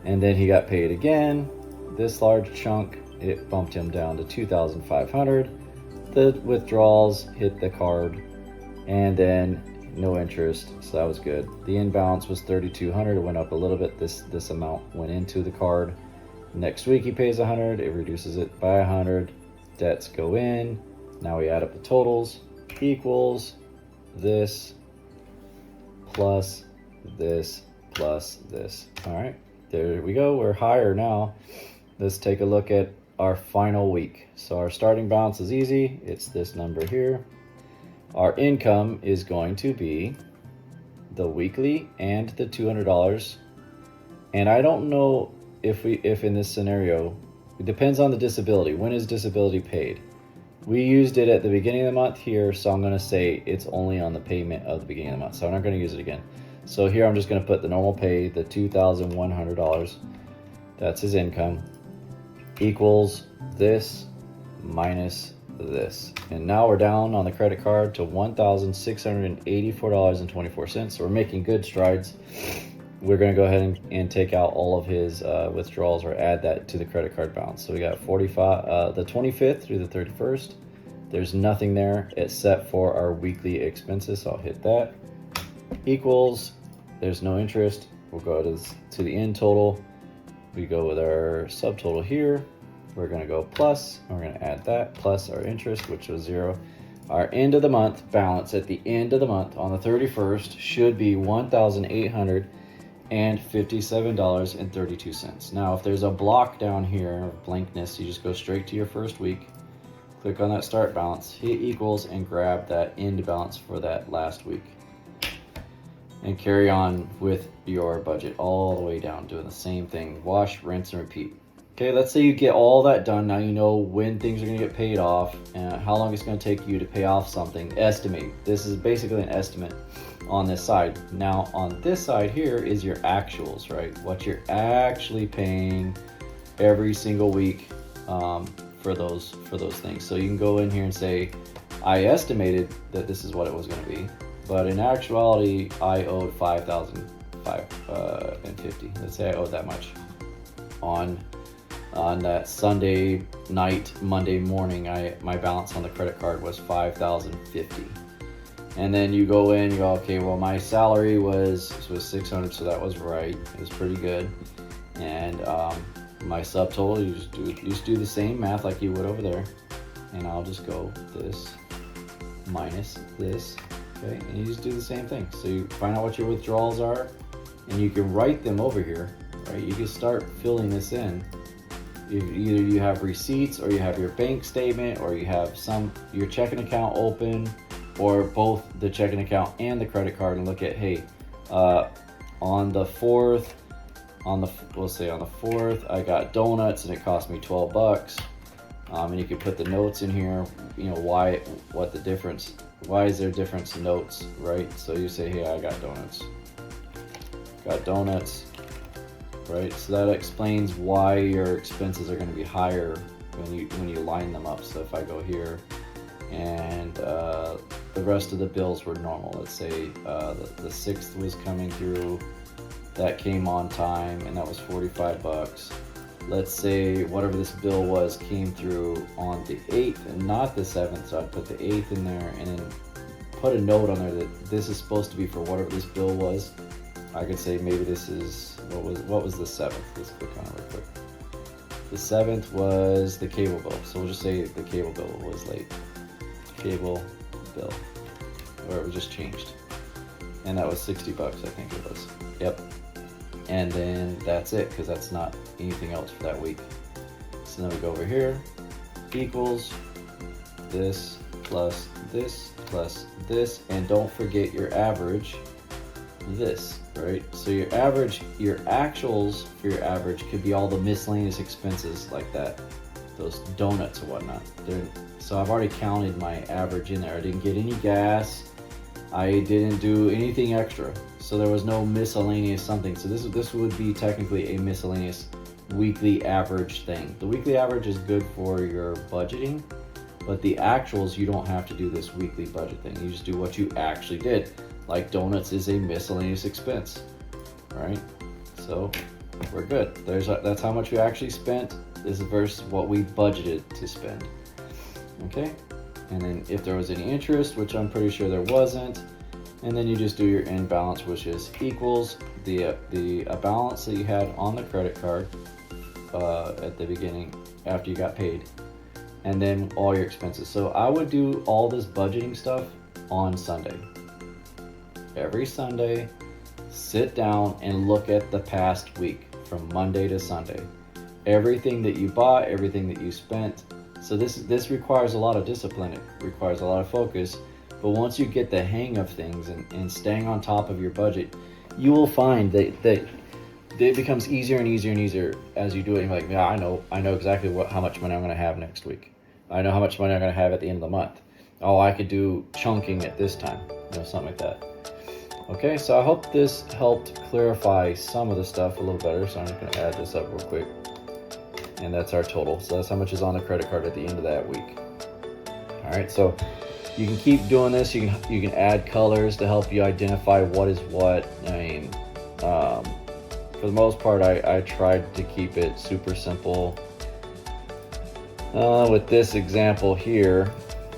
And then he got paid again. This large chunk, it bumped him down to $2,500. The withdrawals hit the card, and then no interest, so that was good. The inbounce was $3,200. It went up a little bit. This amount went into the card. Next week he pays $100. It reduces it by $100. Debts go in. Now we add up the totals. Equals this plus this plus this. All right, there we go. We're higher now. Let's take a look at our final week. So our starting balance is easy. It's this number here. Our income is going to be the weekly and the $200. And I don't know if in this scenario, it depends on the disability. When is disability paid? We used it at the beginning of the month here, so I'm going to say it's only on the payment of the beginning of the month. So I'm not going to use it again. So here I'm just going to put the normal pay, the $2,100. That's his income. Equals this minus this. And now we're down on the credit card to $1,684.24. So we're making good strides. We're going to go ahead and take out all of his withdrawals, or add that to the credit card balance. So we got the 25th through the 31st. There's nothing there except for our weekly expenses. So I'll hit that. Equals there's no interest, we'll go to the end total. We go with our subtotal here. We're going to go plus, and we're going to add that plus our interest, which was 0. Our end of the month balance at the end of the month on the 31st should be $1,857.32. Now, if there's a block down here of blankness, you just go straight to your first week, click on that start balance, hit equals, and grab that end balance for that last week. And carry on with your budget all the way down, doing the same thing. Wash, rinse, and repeat. Okay, let's say you get all that done. Now you know when things are going to get paid off and how long it's going to take you to pay off something. Estimate. This is basically an estimate on this side. Now on this side here is your actuals, right? What you're actually paying every single week for those things. So you can go in here and say, I estimated that this is what it was going to be, but in actuality, I owed $5,550. Let's say I owed that much on that Sunday night, Monday morning. My balance on the credit card was $5,050. And then you go in, you go, okay, well, my salary was $600, so that was right. It was pretty good. And my subtotal, you just do the same math like you would over there. And I'll just go this minus this. Okay, and you just do the same thing. So you find out what your withdrawals are, and you can write them over here, right? You can start filling this in. Either you have receipts, or you have your bank statement, or you have your checking account open, or both the checking account and the credit card, and look at, hey, on the 4th, we'll say on the 4th, I got donuts and it cost me $12. And you can put the notes in here, you know, why is there difference in notes, right? So you say, hey, I got donuts, right? So that explains why your expenses are going to be higher when you line them up. So if I go here and the rest of the bills were normal, let's say the 6th was coming through, that came on time, and that was $45. Let's say whatever this bill was came through on the 8th and not the 7th, so I'd put the 8th in there and then put a note on there that this is supposed to be for whatever this bill was. I could say maybe this is, what was the 7th? Let's click on it real quick. The 7th was the cable bill, so we'll just say the cable bill was late. Cable bill, or it was just changed. And that was $60, I think it was. Yep. And then that's it, because that's not anything else for that week. So then we go over here, equals this plus this plus this, and don't forget your average, this, right? So your average, your actuals for your average could be all the miscellaneous expenses like that, those donuts or whatnot. So I've already counted my average in there. I didn't get any gas, I didn't do anything extra. So there was no miscellaneous something. So this would be technically a miscellaneous weekly average thing. The weekly average is good for your budgeting, but the actuals, you don't have to do this weekly budget thing. You just do what you actually did. Like donuts is a miscellaneous expense, right? So we're good. That's how much we actually spent. This is versus what we budgeted to spend. Okay, and then if there was any interest, which I'm pretty sure there wasn't, and then you just do your end balance, which is equals the balance that you had on the credit card at the beginning after you got paid, and then all your expenses. So I would do all this budgeting stuff on Sunday. Every Sunday, sit down and look at the past week from Monday to Sunday. Everything that you bought, everything that you spent. So this requires a lot of discipline. It requires a lot of focus. But once you get the hang of things and staying on top of your budget, you will find that it becomes easier and easier and easier as you do it. You're like, yeah, I know exactly how much money I'm going to have next week. I know how much money I'm going to have at the end of the month. Oh, I could do chunking at this time, something like that. Okay, so I hope this helped clarify some of the stuff a little better. So I'm just going to add this up real quick. And that's our total. So that's how much is on the credit card at the end of that week. All right, so you can keep doing this. You can add colors to help you identify what is what. I mean, for the most part, I tried to keep it super simple. With this example here,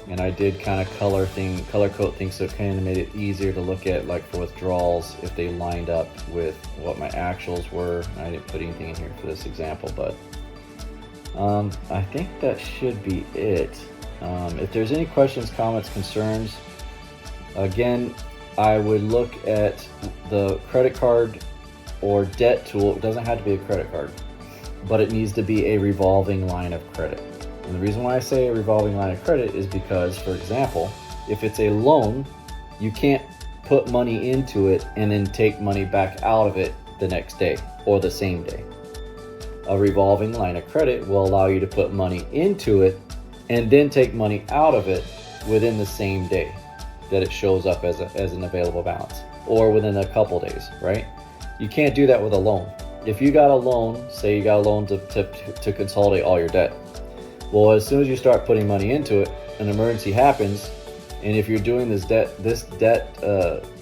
and I did kind of color code things, so it kind of made it easier to look at, like for withdrawals, if they lined up with what my actuals were. I didn't put anything in here for this example, but I think that should be it. If there's any questions, comments, concerns, again, I would look at the credit card or debt tool. It doesn't have to be a credit card, but it needs to be a revolving line of credit. And the reason why I say a revolving line of credit is because, for example, if it's a loan, you can't put money into it and then take money back out of it the next day or the same day. A revolving line of credit will allow you to put money into it and then take money out of it within the same day that it shows up as an available balance, or within a couple days, right? You can't do that with a loan. If you got a loan, say you got a loan to consolidate all your debt. Well, as soon as you start putting money into it, an emergency happens, and if you're doing this debt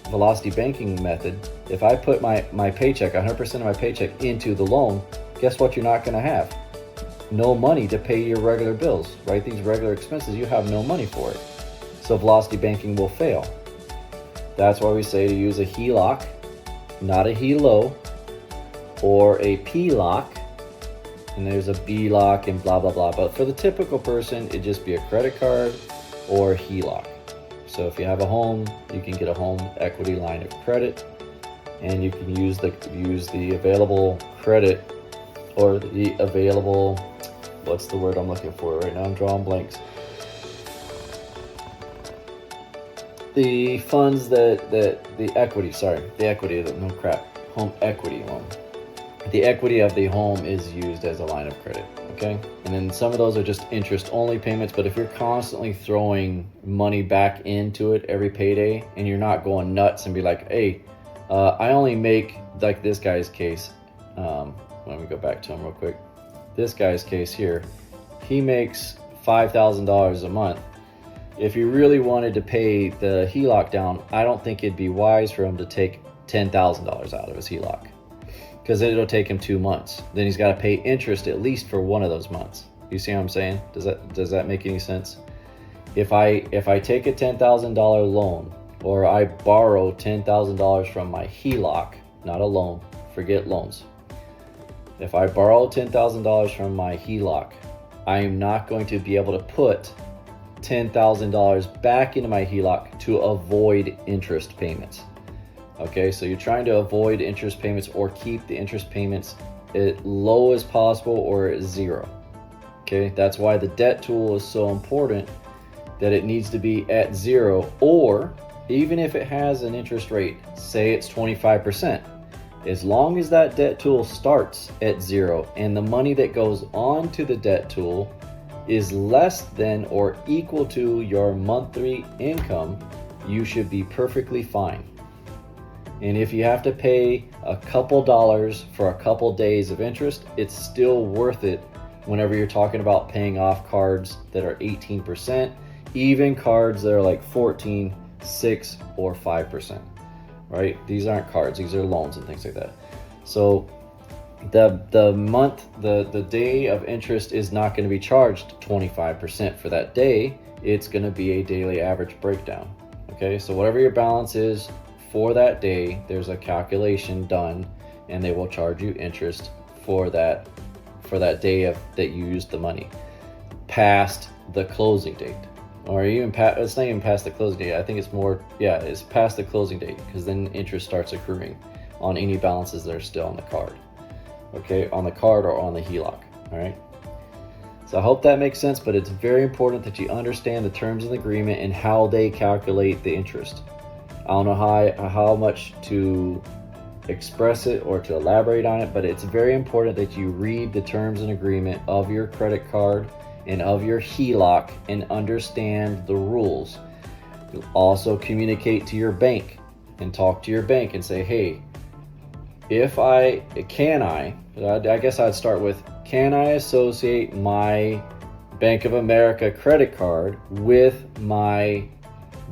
velocity banking method, if I put my paycheck, 100% of my paycheck into the loan, guess what you're not gonna have? No money to pay your regular bills, right? These regular expenses, you have no money for it. So velocity banking will fail. That's why we say to use a HELOC, not a HELO, or a PLOC, and there's a BLOC and blah, blah, blah. But for the typical person, it'd just be a credit card or a HELOC. So if you have a home, you can get a home equity line of credit, and you can use the available credit, or the available, what's the word I'm looking for right now? I'm drawing blanks. The funds the equity, home equity loan. The equity of the home is used as a line of credit, okay? And then some of those are just interest only payments, but if you're constantly throwing money back into it every payday and you're not going nuts and be like, hey, I only make, like this guy's case, let me go back to him real quick. This guy's case here, he makes $5,000 a month. If you really wanted to pay the HELOC down, I don't think it'd be wise for him to take $10,000 out of his HELOC, because it'll take him 2 months. Then he's got to pay interest at least for one of those months. You see what I'm saying? Does that make any sense? If I take a $10,000 loan, or I borrow $10,000 from my HELOC, not a loan, forget loans. If I borrow $10,000 from my HELOC, I am not going to be able to put $10,000 back into my HELOC to avoid interest payments. Okay, so you're trying to avoid interest payments or keep the interest payments as low as possible or at zero. Okay, that's why the debt tool is so important, that it needs to be at zero, or even if it has an interest rate, say it's 25%, as long as that debt tool starts at zero and the money that goes on to the debt tool is less than or equal to your monthly income, you should be perfectly fine. And if you have to pay a couple dollars for a couple days of interest, it's still worth it whenever you're talking about paying off cards that are 18%, even cards that are like 14, 6, or 5%, right? These aren't cards, these are loans and things like that. So the day of interest is not going to be charged 25% for that day. It's going to be a daily average breakdown. Okay, so whatever your balance is for that day, there's a calculation done, and they will charge you interest for that day that you used the money past the closing date, or even it's not even past the closing date. I think it's more, it's past the closing date, because then interest starts accruing on any balances that are still on the card. Okay, on the card or on the HELOC. All right, so I hope that makes sense, but it's very important that you understand the terms of the agreement and how they calculate the interest. I don't know how much to express it or to elaborate on it, but it's very important that you read the terms and agreement of your credit card and of your HELOC and understand the rules. You'll also communicate to your bank and talk to your bank and say, hey, I guess I'd start with, can I associate my Bank of America credit card with my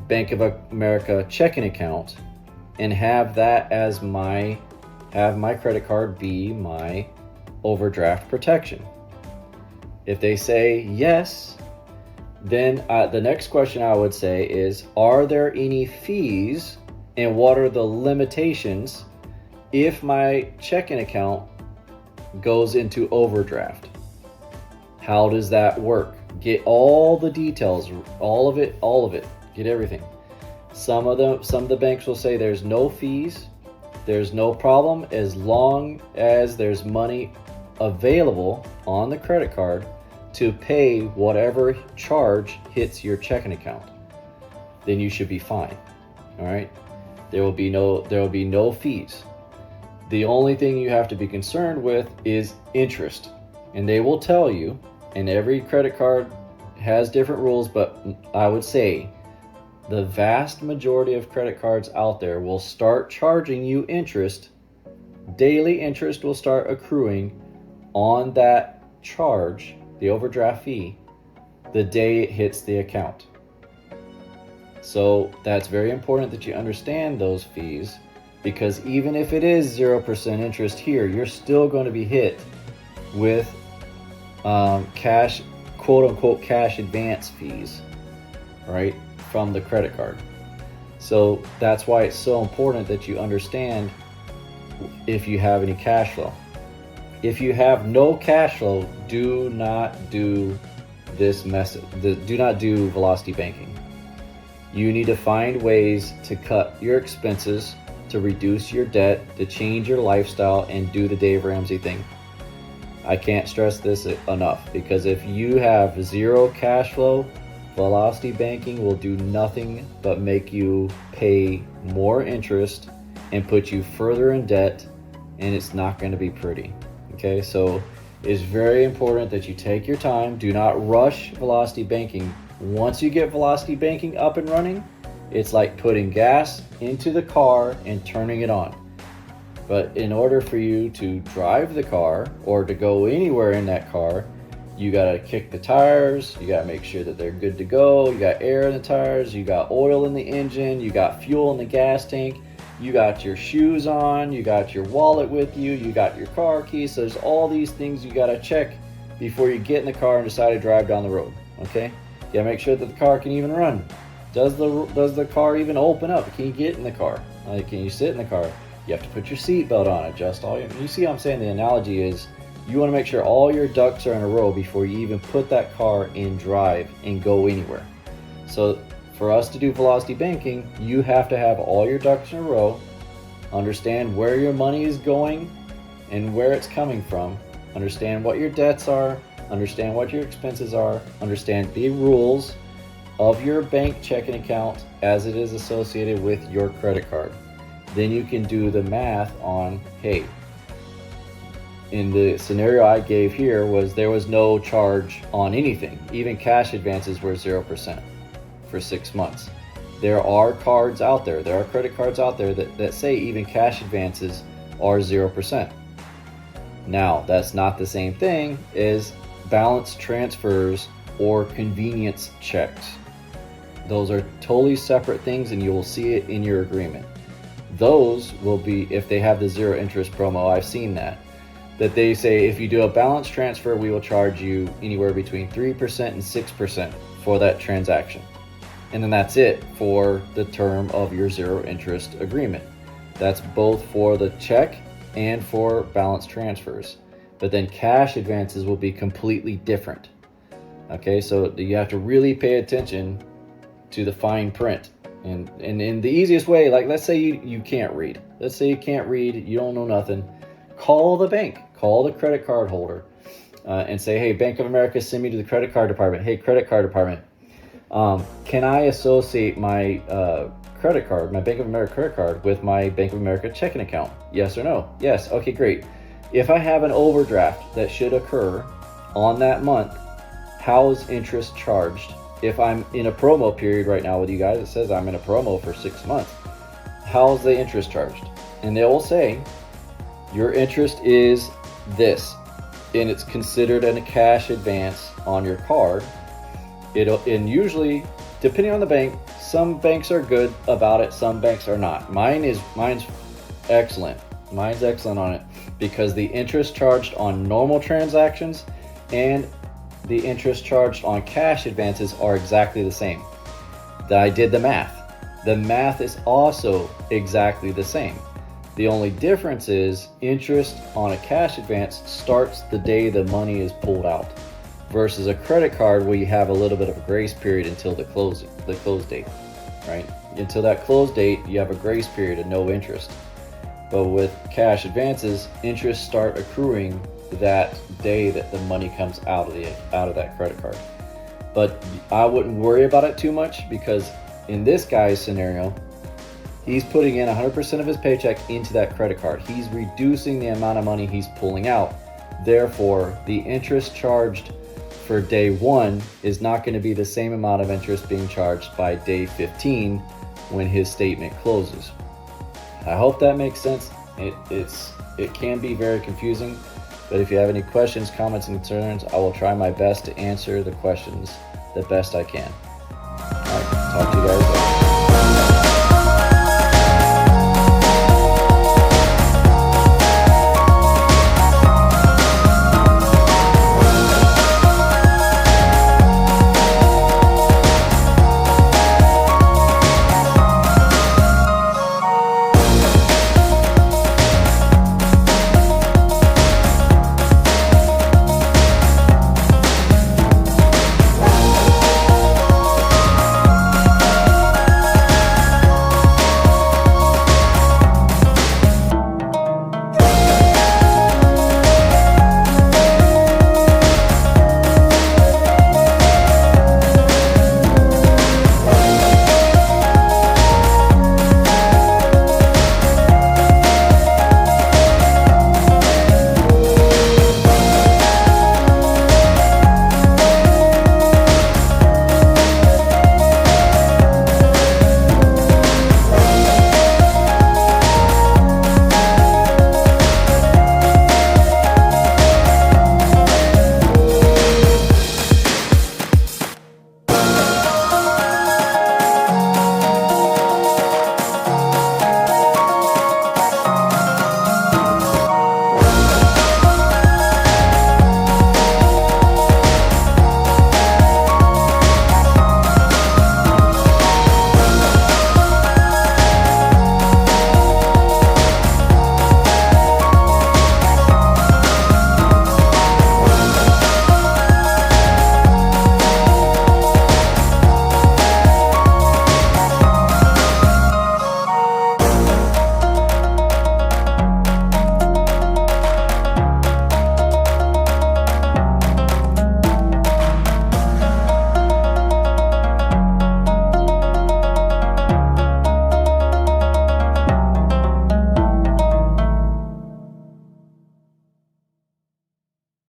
Bank of America checking account and have my credit card be my overdraft protection? If they say yes, Then the next question I would say is, are there any fees and what are the limitations if my checking account goes into overdraft? How does that work? Get all the details, all of it, get everything. Some of the banks will say there's no fees, there's no problem as long as there's money available on the credit card to pay whatever charge hits your checking account. Then you should be fine. All right? There will be no fees. The only thing you have to be concerned with is interest. And they will tell you, and every credit card has different rules, but I would say the vast majority of credit cards out there will start charging you interest. Daily interest will start accruing on that charge, the overdraft fee, the day it hits the account. So that's very important that you understand those fees, because even if it is 0% interest here, you're still going to be hit with cash, quote unquote, cash advance fees, right, from the credit card. So that's why it's so important that you understand if you have any cash flow. If you have no cash flow, do not do this method. Do not do velocity banking. You need to find ways to cut your expenses, to reduce your debt, to change your lifestyle, and do the Dave Ramsey thing. I can't stress this enough, because if you have zero cash flow, velocity banking will do nothing but make you pay more interest and put you further in debt, and it's not going to be pretty. Okay, so it's very important that you take your time. Do not rush velocity banking. Once you get velocity banking up and running, it's like putting gas into the car and turning it on. But in order for you to drive the car or to go anywhere in that car, you gotta kick the tires, you gotta make sure that they're good to go, you got air in the tires, you got oil in the engine, you got fuel in the gas tank, you got your shoes on, you got your wallet with you, you got your car keys. So there's all these things you gotta check before you get in the car and decide to drive down the road, okay? You gotta make sure that the car can even run. Does the car even open up? Can you get in the car? Can you sit in the car? You have to put your seatbelt on, adjust all your, you see what I'm saying? The analogy is you want to make sure all your ducks are in a row before you even put that car in drive and go anywhere. So for us to do velocity banking, you have to have all your ducks in a row, understand where your money is going and where it's coming from, understand what your debts are, understand what your expenses are, understand the rules of your bank checking account as it is associated with your credit card. Then you can do the math on, hey, in the scenario I gave here was there was no charge on anything. Even cash advances were 0% for 6 months. There are cards out there, there are credit cards out there that say even cash advances are 0%. Now, that's not the same thing as balance transfers or convenience checks. Those are totally separate things, and you will see it in your agreement. Those will be, if they have the zero interest promo, I've seen that they say if you do a balance transfer, we will charge you anywhere between 3% and 6% for that transaction. And then that's it for the term of your zero interest agreement. That's both for the check and for balance transfers. But then cash advances will be completely different. Okay, so you have to really pay attention to the fine print. And in the easiest way, like let's say you can't read. Let's say you can't read, you don't know nothing. Call the bank, call the credit card holder and say, hey, Bank of America, send me to the credit card department. Hey, credit card department, can I associate my credit card, my Bank of America credit card with my Bank of America checking account? Yes or no? Yes. Okay, great. If I have an overdraft that should occur on that month, how is interest charged? If I'm in a promo period right now with you guys, it says I'm in a promo for 6 months. How's the interest charged? And they will say, your interest is this, and it's considered a cash advance on your card. And usually, depending on the bank, some banks are good about it, some banks are not. Mine's excellent. Mine's excellent on it because the interest charged on normal transactions and the interest charged on cash advances are exactly the same. I did the math. The math is also exactly the same. The only difference is interest on a cash advance starts the day the money is pulled out, versus a credit card where you have a little bit of a grace period until the close date, right? Until that close date, you have a grace period of no interest. But with cash advances, interest start accruing that day that the money comes out of that credit card. But I wouldn't worry about it too much, because in this guy's scenario, he's putting in 100% of his paycheck into that credit card. He's reducing the amount of money he's pulling out. Therefore, the interest charged for day 1 is not going to be the same amount of interest being charged by day 15 when his statement closes. I hope that makes sense. It can be very confusing, but if you have any questions, comments, and concerns, I will try my best to answer the questions the best I can. All right, talk to you guys later.